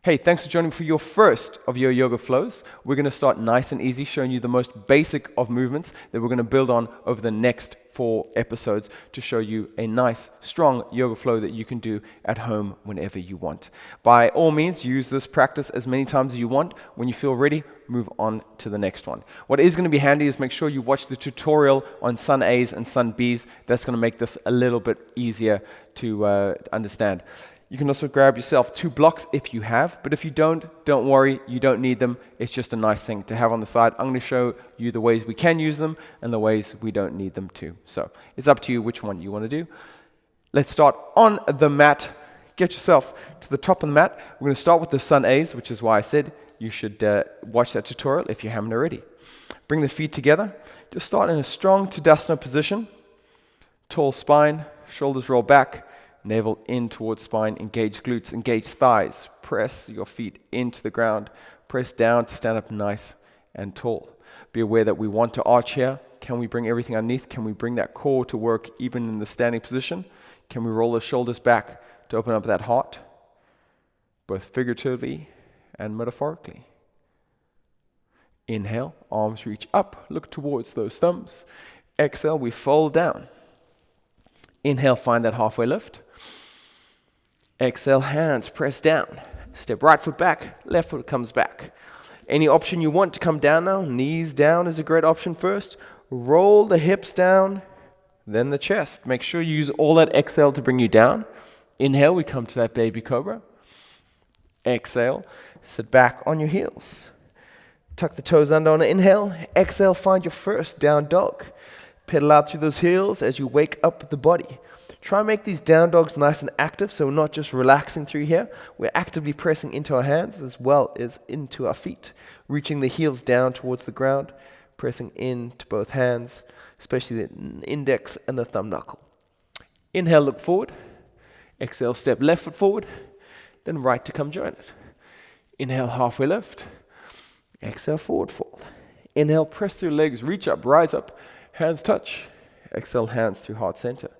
Hey, thanks for joining me for your first of your yoga flows. We're going to start nice and easy, showing you the most basic of movements that we're going to build on over the next 4 episodes to show you a nice, strong yoga flow that you can do at home whenever you want. By all means, use this practice as many times as you want. When you feel ready, move on to the next one. What is going to be handy is make sure you watch the tutorial on Sun A's and Sun B's. That's going to make this a little bit easier to understand. You can also grab yourself 2 blocks if you have, but if you don't worry, you don't need them. It's just a nice thing to have on the side. I'm going to show you the ways we can use them and the ways we don't need them to. So it's up to you which one you want to do. Let's start on the mat. Get yourself to the top of the mat. We're going to start with the Sun A's, which is why I said you should watch that tutorial if you haven't already. Bring the feet together. Just start in a strong Tadasana position. Tall spine, shoulders roll back. Navel in towards spine, engage glutes, engage thighs. Press your feet into the ground. Press down to stand up nice and tall. Be aware that we want to arch here. Can we bring everything underneath? Can we bring that core to work even in the standing position? Can we roll the shoulders back to open up that heart? Both figuratively and metaphorically. Inhale, arms reach up, look towards those thumbs. Exhale, we fold down. Inhale, find that halfway lift. Exhale, hands press down. Step right foot back, left foot comes back. Any option you want to come down now. Knees down is a great option first. Roll the hips down, then the chest. Make sure you use all that exhale to bring you down. Inhale, we come to that baby cobra. Exhale, sit back on your heels. Tuck the toes under on an inhale. Exhale, find your first down dog. Pedal out through those heels as you wake up the body. Try and make these down dogs nice and active, so we're not just relaxing through here. We're actively pressing into our hands as well as into our feet, reaching the heels down towards the ground, pressing into both hands, especially the index and the thumb knuckle. Inhale, look forward. Exhale, step left foot forward, then right to come join it. Inhale, halfway lift. Exhale, forward fold. Inhale, press through legs, reach up, rise up. Hands touch. Exhale, hands through heart center.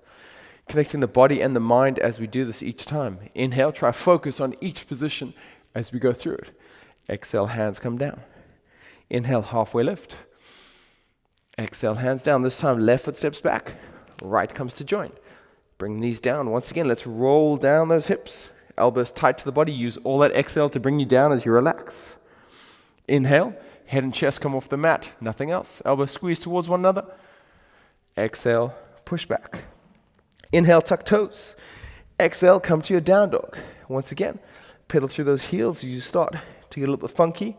Connecting the body and the mind as we do this each time. Inhale, try focus on each position as we go through it. Exhale, hands come down. Inhale, halfway lift. Exhale, hands down. This time, left foot steps back. Right comes to join. Bring knees down. Once again, let's roll down those hips. Elbows tight to the body. Use all that exhale to bring you down as you relax. Inhale, head and chest come off the mat. Nothing else. Elbows squeeze towards one another. Exhale, push back. Inhale, tuck toes. Exhale, come to your down dog. Once again, pedal through those heels as you start to get a little bit funky.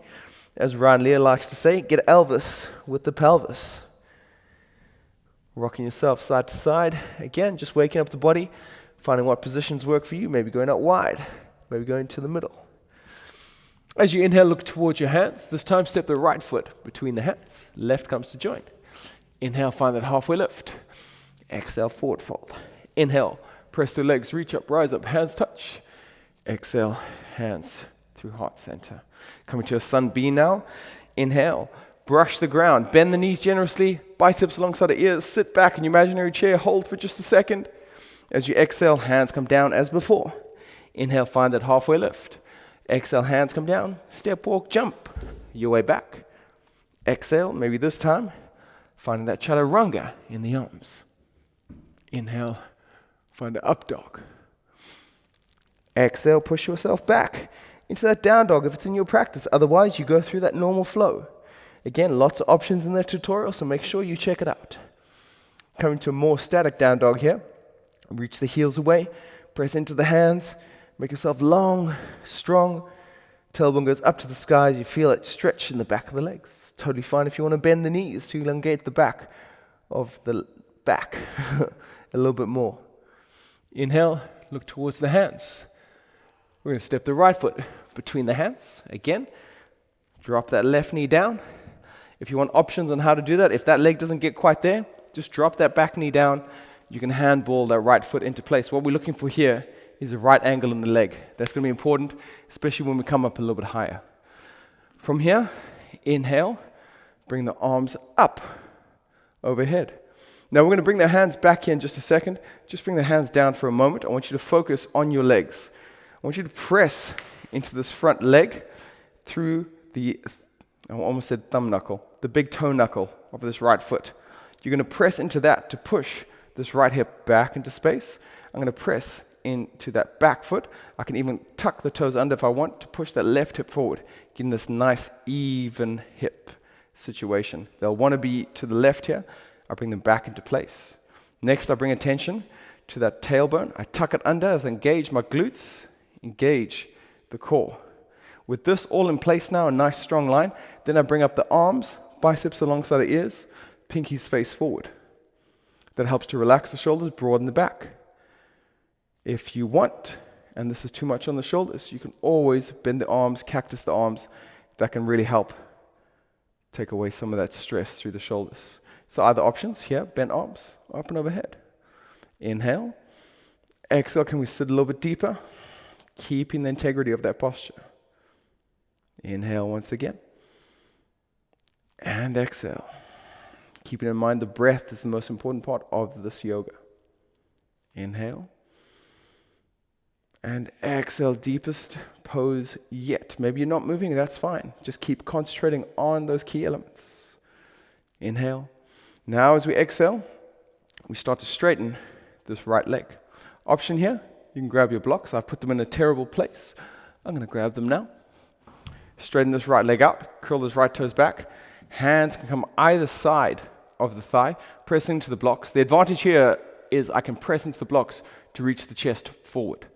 As Ryan Lear likes to say, get Elvis with the pelvis. Rocking yourself side to side. Again, just waking up the body, finding what positions work for you. Maybe going out wide, maybe going to the middle. As you inhale, look towards your hands. This time, step the right foot between the hands. Left comes to join. Inhale, find that halfway lift. Exhale, forward fold. Inhale, press the legs, reach up, rise up, hands touch. Exhale, hands through heart center. Coming to a Sun B now. Inhale, brush the ground, bend the knees generously, biceps alongside the ears, sit back in your imaginary chair, hold for just a second. As you exhale, hands come down as before. Inhale, find that halfway lift. Exhale, hands come down, step, walk, jump, your way back. Exhale, maybe this time, finding that chaturanga in the arms. Inhale, find an up dog. Exhale, push yourself back into that down dog if it's in your practice. Otherwise, you go through that normal flow. Again, lots of options in the tutorial, so make sure you check it out. Coming to a more static down dog here. Reach the heels away, press into the hands, make yourself long, strong. Tailbone goes up to the skies. You feel it stretch in the back of the legs. Totally fine if you want to bend the knees to elongate the back of the back a little bit more. Inhale, look towards the hands. We're going to step the right foot between the hands. Again, drop that left knee down. If you want options on how to do that, if that leg doesn't get quite there, just drop that back knee down. You can handball that right foot into place. What we're looking for here is a right angle in the leg. That's going to be important, especially when we come up a little bit higher. From here, inhale, bring the arms up, overhead. Now we're going to bring the hands back here in just a second. Just bring the hands down for a moment. I want you to focus on your legs. I want you to press into this front leg through I almost said thumb knuckle, the big toe knuckle of this right foot. You're going to press into that to push this right hip back into space. I'm going to press into that back foot. I can even tuck the toes under if I want to push that left hip forward, getting this nice even hip situation. They'll want to be to the left here. I bring them back into place. Next, I bring attention to that tailbone. I tuck it under as I engage my glutes, engage the core. With this all in place now, a nice strong line, then I bring up the arms, biceps alongside the ears, pinkies face forward. That helps to relax the shoulders, broaden the back. If you want, and this is too much on the shoulders, you can always bend the arms, cactus the arms. That can really help take away some of that stress through the shoulders. So other options here, bent arms, up and overhead. Inhale. Exhale, can we sit a little bit deeper? Keeping the integrity of that posture. Inhale once again. And exhale. Keeping in mind the breath is the most important part of this yoga. Inhale. And exhale, deepest pose yet. Maybe you're not moving, that's fine. Just keep concentrating on those key elements. Inhale. Now as we exhale, we start to straighten this right leg. Option here, you can grab your blocks. I've put them in a terrible place. I'm going to grab them now. Straighten this right leg out, curl those right toes back. Hands can come either side of the thigh, press into the blocks. The advantage here is I can press into the blocks to reach the chest forward.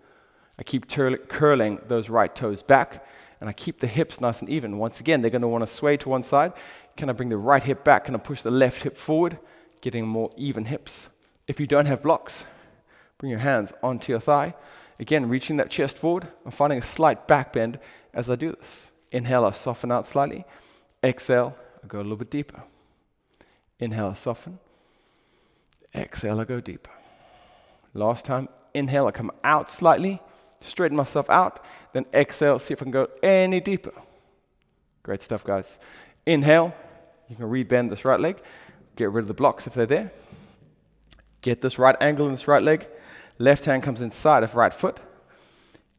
I keep curling those right toes back, and I keep the hips nice and even. Once again, they're going to want to sway to one side. Can I bring the right hip back? Can I push the left hip forward? Getting more even hips. If you don't have blocks, bring your hands onto your thigh. Again, reaching that chest forward. I'm finding a slight back bend as I do this. Inhale, I soften out slightly. Exhale, I go a little bit deeper. Inhale, I soften. Exhale, I go deeper. Last time, inhale, I come out slightly, straighten myself out, then exhale, see if I can go any deeper. Great stuff, guys. Inhale, you can rebend this right leg, get rid of the blocks if they're there. Get this right angle in this right leg. Left hand comes inside of right foot.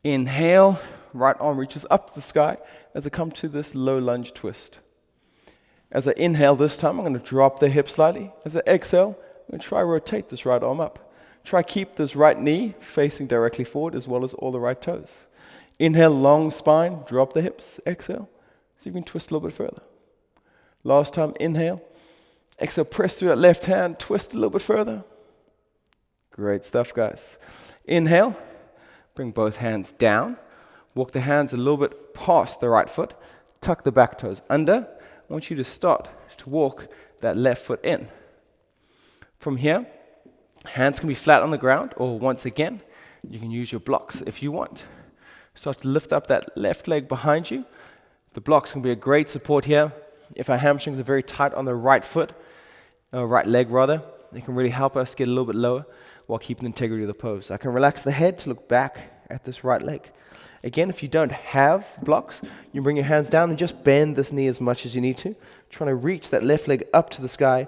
Inhale, right arm reaches up to the sky as I come to this low lunge twist. As I inhale this time, I'm going to drop the hip slightly. As I exhale, I'm going to try rotate this right arm up. Try keep this right knee facing directly forward as well as all the right toes. Inhale, long spine, drop the hips. Exhale, so you can twist a little bit further. Last time, inhale. Exhale, press through that left hand, twist a little bit further. Great stuff, guys. Inhale, bring both hands down. Walk the hands a little bit past the right foot. Tuck the back toes under. I want you to start to walk that left foot in. From here, hands can be flat on the ground, or once again, you can use your blocks if you want. Start to lift up that left leg behind you. The blocks can be a great support here. If our hamstrings are very tight on the right foot, right leg rather, it can really help us get a little bit lower while keeping the integrity of the pose. I can relax the head to look back at this right leg. Again, if you don't have blocks, you bring your hands down and just bend this knee as much as you need to. Trying to reach that left leg up to the sky.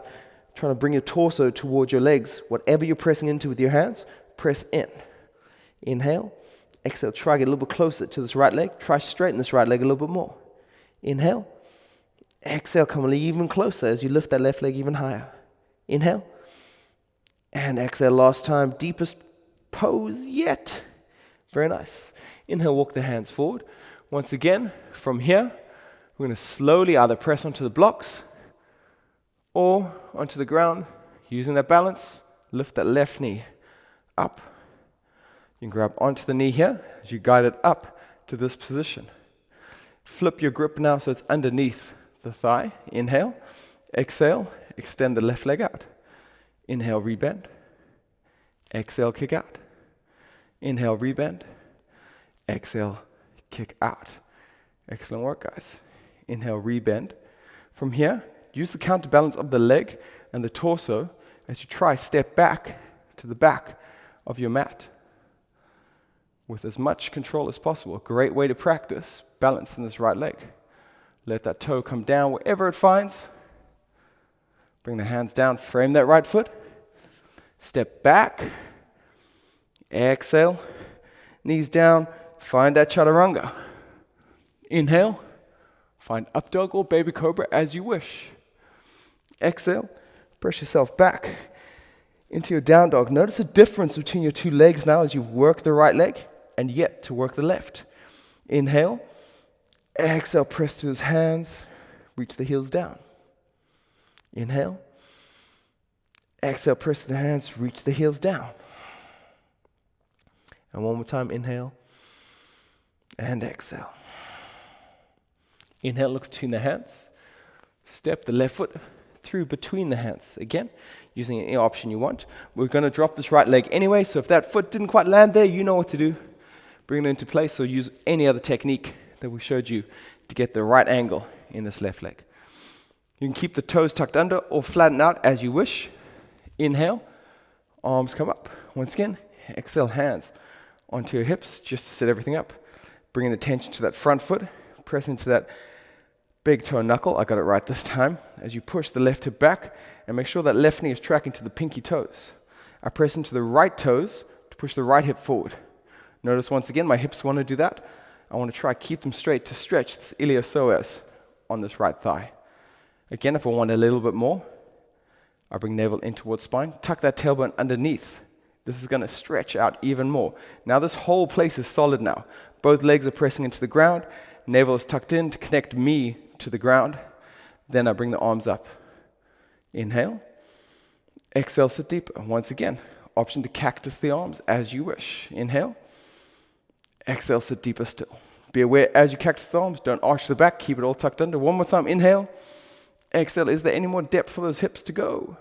Trying to bring your torso towards your legs. Whatever you're pressing into with your hands, press in. Inhale. Exhale. Try to get a little bit closer to this right leg. Try straighten this right leg a little bit more. Inhale. Exhale. Come even closer as you lift that left leg even higher. Inhale. And exhale. Last time. Deepest pose yet. Very nice. Inhale, walk the hands forward. Once again, from here, we're going to slowly either press onto the blocks or onto the ground. Using that balance, lift that left knee up. You can grab onto the knee here as you guide it up to this position. Flip your grip now so it's underneath the thigh. Inhale, exhale, extend the left leg out. Inhale, rebend. Exhale, kick out. Inhale, rebend. Exhale, kick out. Excellent work, guys. Inhale, rebend. From here, use the counterbalance of the leg and the torso as you try step back to the back of your mat with as much control as possible. Great way to practice balance in this right leg. Let that toe come down wherever it finds. Bring the hands down, frame that right foot. Step back. Exhale. Knees down. Find that chaturanga. Inhale, find up dog or baby cobra as you wish. Exhale, press yourself back into your down dog. Notice the difference between your two legs now as you work the right leg and yet to work the left. Inhale, exhale, press to his hands, reach the heels down. Inhale, exhale, press to the hands, reach the heels down. And one more time, inhale and exhale. Inhale, look between the hands. Step the left foot through between the hands. Again, using any option you want. We're going to drop this right leg anyway, so if that foot didn't quite land there, you know what to do. Bring it into place or use any other technique that we showed you to get the right angle in this left leg. You can keep the toes tucked under or flatten out as you wish. Inhale, arms come up. Once again, exhale, hands onto your hips just to set everything up. Bringing the tension to that front foot, press into that big toe knuckle. I got it right this time. As you push the left hip back and make sure that left knee is tracking to the pinky toes. I press into the right toes to push the right hip forward. Notice once again, my hips want to do that. I want to try keep them straight to stretch this iliopsoas on this right thigh. Again, if I want a little bit more, I bring navel in towards spine, tuck that tailbone underneath. This is going to stretch out even more. Now this whole place is solid now. Both legs are pressing into the ground. Navel is tucked in to connect me to the ground. Then I bring the arms up. Inhale. Exhale, sit deep. And once again, option to cactus the arms as you wish. Inhale. Exhale, sit deeper still. Be aware as you cactus the arms, don't arch the back, keep it all tucked under. One more time, inhale. Exhale, is there any more depth for those hips to go?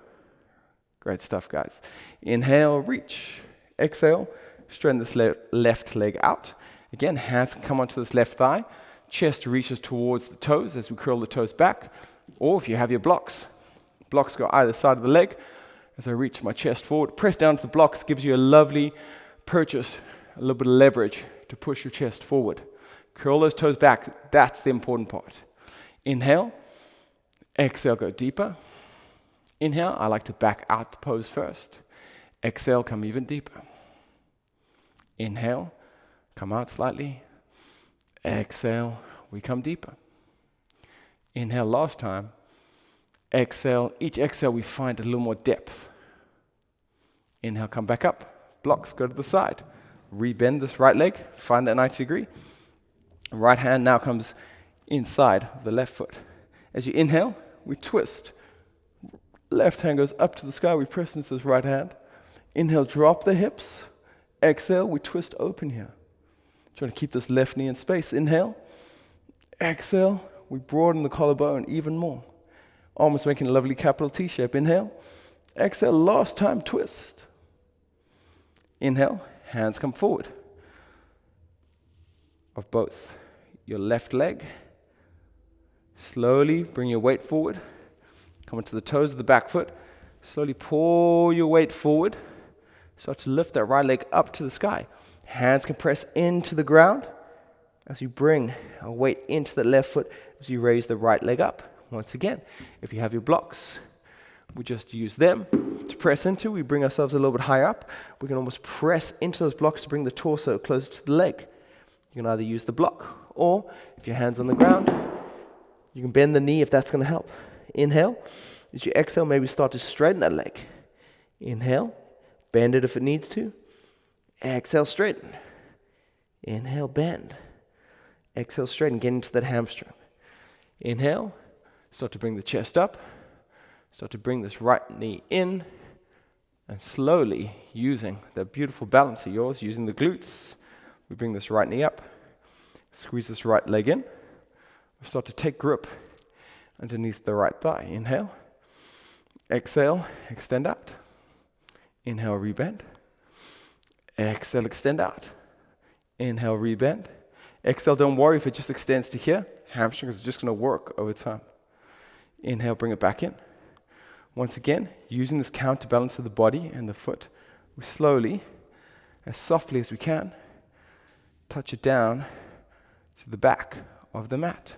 Great stuff, guys. Inhale, reach. Exhale, straighten this left leg out. Again, hands can come onto this left thigh. Chest reaches towards the toes as we curl the toes back. Or if you have your blocks go either side of the leg. As I reach my chest forward, press down to the blocks, gives you a lovely purchase, a little bit of leverage to push your chest forward. Curl those toes back. That's the important part. Inhale. Exhale, go deeper. Inhale, I like to back out the pose first. Exhale, come even deeper. Inhale, come out slightly. Exhale, we come deeper. Inhale, last time. Exhale, each exhale we find a little more depth. Inhale, come back up. Blocks, go to the side. Rebend this right leg, find that 90 degree. Right hand now comes inside of the left foot. As you inhale, we twist. Left hand goes up to the sky, we press into this right hand. Inhale, drop the hips. Exhale, we twist open here. Trying to keep this left knee in space. Inhale. Exhale, we broaden the collarbone even more. Almost making a lovely capital T shape. Inhale. Exhale, last time, twist. Inhale, hands come forward. Of both your left leg. Slowly bring your weight forward. Come onto the toes of the back foot. Slowly pull your weight forward. Start to lift that right leg up to the sky. Hands can press into the ground as you bring a weight into the left foot as you raise the right leg up. Once again, if you have your blocks, we just use them to press into. We bring ourselves a little bit higher up. We can almost press into those blocks to bring the torso closer to the leg. You can either use the block or, if your hand's on the ground, you can bend the knee if that's going to help. Inhale. As you exhale, maybe start to straighten that leg. Inhale. Bend it if it needs to. Exhale, straighten. Inhale, bend. Exhale, straighten. Get into that hamstring. Inhale. Start to bring the chest up. Start to bring this right knee in. And slowly, using that beautiful balance of yours, using the glutes, we bring this right knee up. Squeeze this right leg in. We start to take grip underneath the right thigh. Inhale. Exhale, extend out. Inhale, rebend. Exhale, extend out. Inhale, rebend. Exhale, don't worry if it just extends to here. Hamstrings are just going to work over time. Inhale, bring it back in. Once again, using this counterbalance of the body and the foot, we slowly, as softly as we can, touch it down to the back of the mat.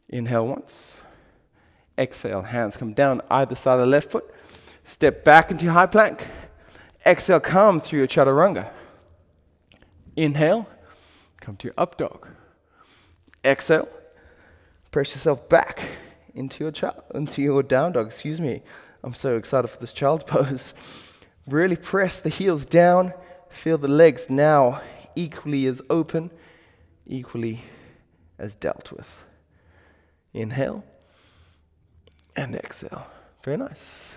Inhale once. Exhale, hands come down either side of the left foot. Step back into your high plank. Exhale, come through your chaturanga. Inhale, come to your up dog. Exhale. Press yourself back into your down dog. I'm so excited for this child's pose. Really press the heels down. Feel the legs now equally as open, equally as dealt with. Inhale and exhale. Very nice.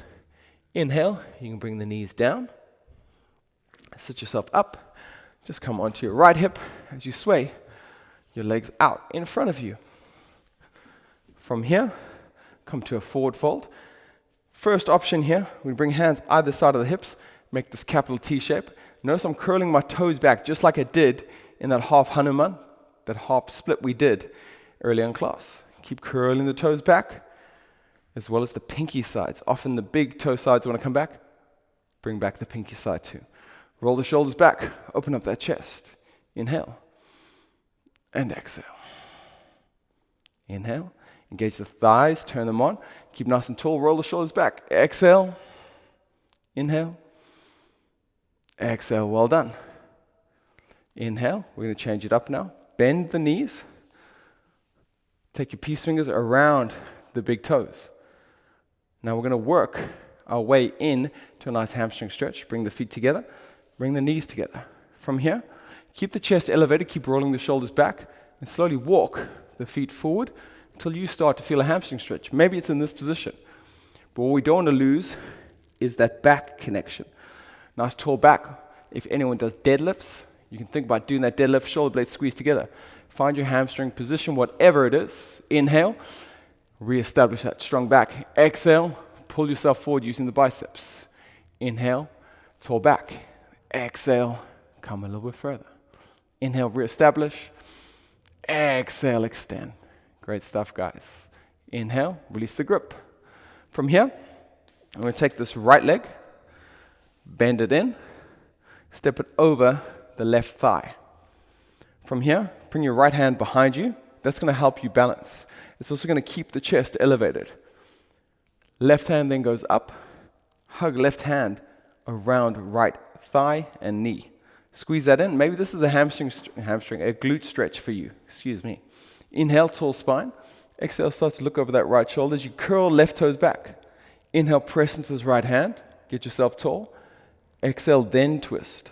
Inhale, you can bring the knees down. Sit yourself up. Just come onto your right hip as you sway your legs out in front of you. From here, come to a forward fold. First option here, we bring hands either side of the hips, make this capital T shape. Notice I'm curling my toes back just like I did in that half Hanuman, that half split we did earlier in class. Keep curling the toes back, as well as the pinky sides. Often the big toe sides want to come back. Bring back the pinky side too. Roll the shoulders back, open up that chest. Inhale and exhale. Inhale, engage the thighs, turn them on. Keep nice and tall, roll the shoulders back. Exhale, inhale, exhale, well done. Inhale, we're going to change it up now. Bend the knees. Take your peace fingers around the big toes. Now we're going to work our way in to a nice hamstring stretch. Bring the feet together, bring the knees together. From here, keep the chest elevated, keep rolling the shoulders back, and slowly walk the feet forward until you start to feel a hamstring stretch. Maybe it's in this position. But what we don't want to lose is that back connection. Nice tall back. If anyone does deadlifts, you can think about doing that deadlift, shoulder blades squeezed together. Find your hamstring position, whatever it is. Inhale, reestablish that strong back. Exhale, pull yourself forward using the biceps. Inhale, tall back. Exhale, come a little bit further. Inhale, reestablish. Exhale, extend. Great stuff, guys. Inhale, release the grip. From here, I'm going to take this right leg, bend it in, step it over the left thigh. From here, bring your right hand behind you. That's going to help you balance. It's also going to keep the chest elevated. Left hand then goes up. Hug left hand around right thigh and knee. Squeeze that in. Maybe this is a hamstring, a glute stretch for you. Inhale, tall spine. Exhale, start to look over that right shoulder as you curl left toes back. Inhale, press into this right hand. Get yourself tall. Exhale, then twist.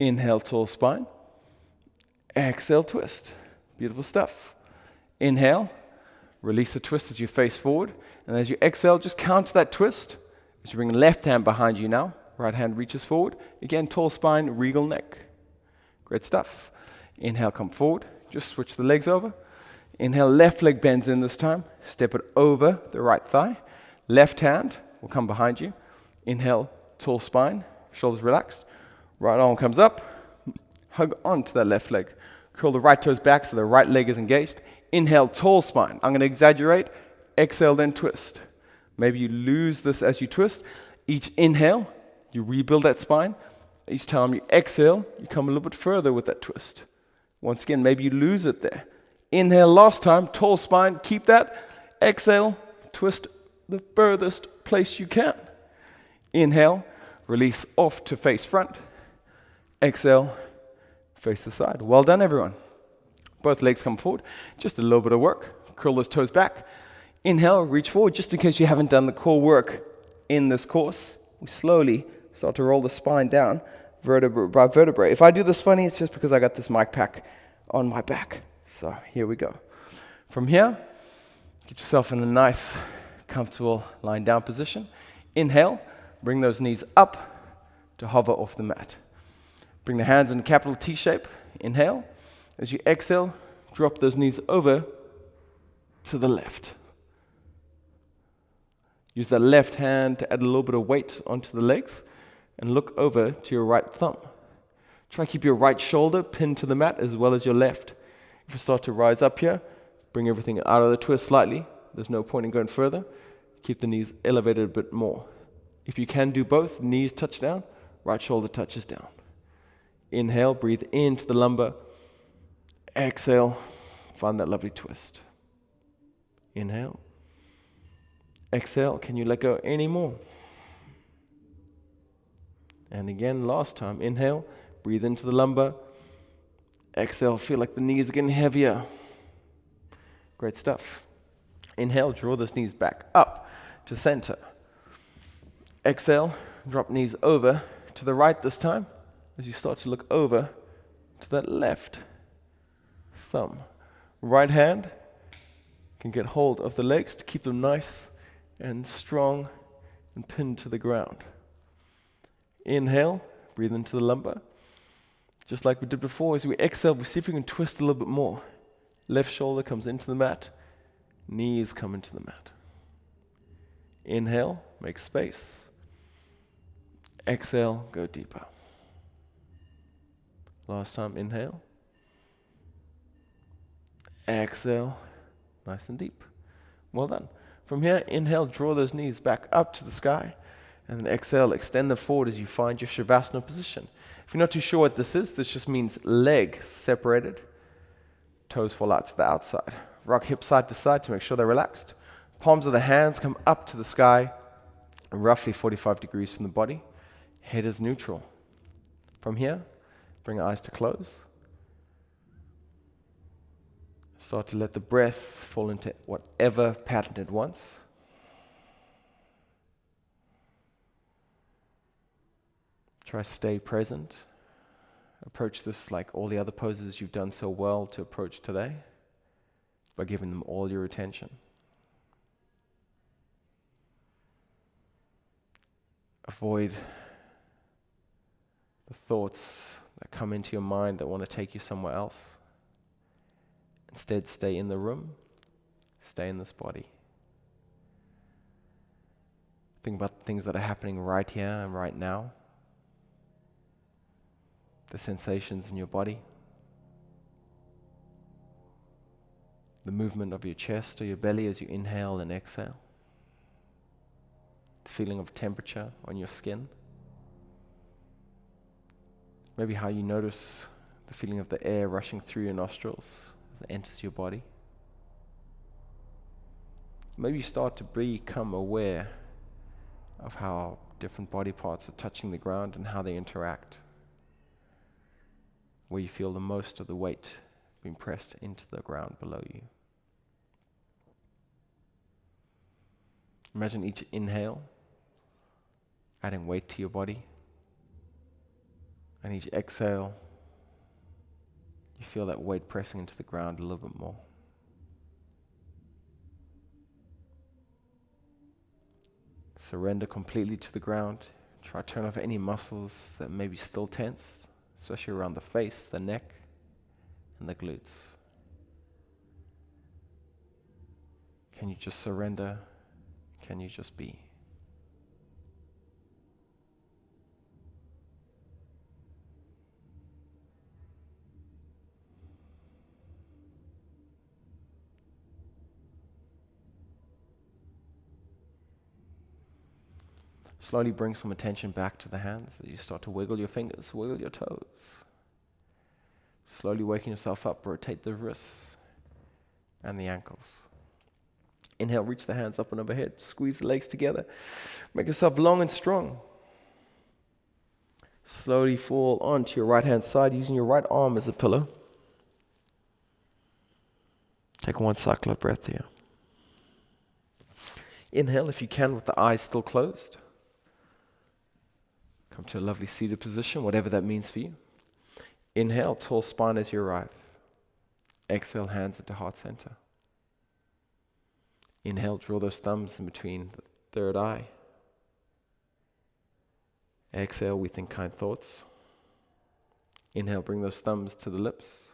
Inhale, tall spine. Exhale, twist. Beautiful stuff. Inhale, release the twist as you face forward. And as you exhale, just counter that twist. As you bring left hand behind you now. Right hand reaches forward. Again, tall spine, regal neck. Great stuff. Inhale, come forward. Just switch the legs over. Inhale, left leg bends in this time. Step it over the right thigh. Left hand will come behind you. Inhale, tall spine, shoulders relaxed. Right arm comes up. Hug onto that left leg. Curl the right toes back so the right leg is engaged. Inhale, tall spine. I'm going to exaggerate. Exhale, then twist. Maybe you lose this as you twist. Each inhale, you rebuild that spine. Each time you exhale, you come a little bit further with that twist. Once again, maybe you lose it there. Inhale last time, tall spine, keep that. Exhale, twist the furthest place you can. Inhale, release off to face front. Exhale, face the side. Well done, everyone. Both legs come forward. Just a little bit of work. Curl those toes back. Inhale, reach forward. Just in case you haven't done the core work in this course, we slowly start to roll the spine down, vertebra by vertebra. If I do this funny, it's just because I got this mic pack on my back. So here we go. From here, get yourself in a nice, comfortable lying down position. Inhale, bring those knees up to hover off the mat. Bring the hands in a capital T shape. Inhale. As you exhale, drop those knees over to the left. Use that left hand to add a little bit of weight onto the legs and look over to your right thumb. Try to keep your right shoulder pinned to the mat as well as your left. If you start to rise up here, bring everything out of the twist slightly. There's no point in going further. Keep the knees elevated a bit more. If you can do both, knees touch down, right shoulder touches down. Inhale, breathe into the lumbar. Exhale, find that lovely twist. Inhale. Exhale, can you let go any more? And again, last time. Inhale, breathe into the lumbar. Exhale, feel like the knees are getting heavier. Great stuff. Inhale, draw those knees back up to center. Exhale, drop knees over to the right this time as you start to look over to that left thumb. Right hand can get hold of the legs to keep them nice and strong and pinned to the ground. Inhale, breathe into the lumbar. Just like we did before, as we exhale, we see if we can twist a little bit more. Left shoulder comes into the mat, knees come into the mat. Inhale, make space. Exhale, go deeper. Last time, inhale. Exhale, nice and deep. Well done. From here, inhale, draw those knees back up to the sky. And then exhale, extend them forward as you find your Shavasana position. If you're not too sure what this is, this just means legs separated, toes fall out to the outside. Rock hips side to side to make sure they're relaxed. Palms of the hands come up to the sky, roughly 45 degrees from the body. Head is neutral. From here, bring your eyes to close. Start to let the breath fall into whatever pattern it wants. Try to stay present. Approach this like all the other poses you've done so well to approach today, by giving them all your attention. Avoid the thoughts that come into your mind that want to take you somewhere else. Instead, stay in the room, stay in this body. Think about the things that are happening right here and right now. The sensations in your body. The movement of your chest or your belly as you inhale and exhale. The feeling of temperature on your skin. Maybe how you notice the feeling of the air rushing through your nostrils as it enters your body. Maybe you start to become aware of how different body parts are touching the ground and how they interact. Where you feel the most of the weight being pressed into the ground below you. Imagine each inhale adding weight to your body, and each exhale you feel that weight pressing into the ground a little bit more. Surrender completely to the ground. Try to turn off any muscles that may be still tense, especially around the face, the neck, and the glutes. Can you just surrender? Can you just be? Slowly bring some attention back to the hands as you start to wiggle your fingers, wiggle your toes. Slowly waking yourself up, rotate the wrists and the ankles. Inhale, reach the hands up and overhead, squeeze the legs together. Make yourself long and strong. Slowly fall onto your right hand side using your right arm as a pillow. Take one cycle of breath here. Inhale if you can with the eyes still closed. Come to a lovely seated position, whatever that means for you. Inhale, tall spine as you arrive. Exhale, hands into heart center. Inhale, draw those thumbs in between the third eye. Exhale, we think kind thoughts. Inhale, bring those thumbs to the lips.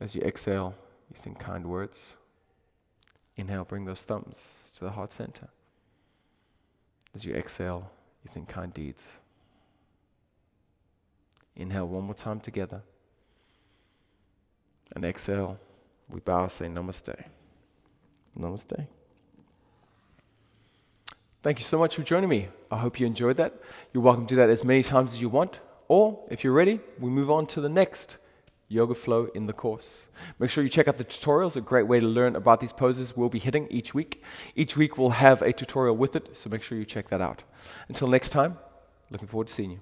As you exhale, you think kind words. Inhale, bring those thumbs to the heart center. As you exhale, you think kind deeds. Inhale one more time together. And exhale, we bow, say namaste. Namaste. Thank you so much for joining me. I hope you enjoyed that. You're welcome to do that as many times as you want. Or, if you're ready, we move on to the next yoga flow in the course. Make sure you check out the tutorials. A great way to learn about these poses we'll be hitting each week. Each week we'll have a tutorial with it, so make sure you check that out. Until next time, looking forward to seeing you.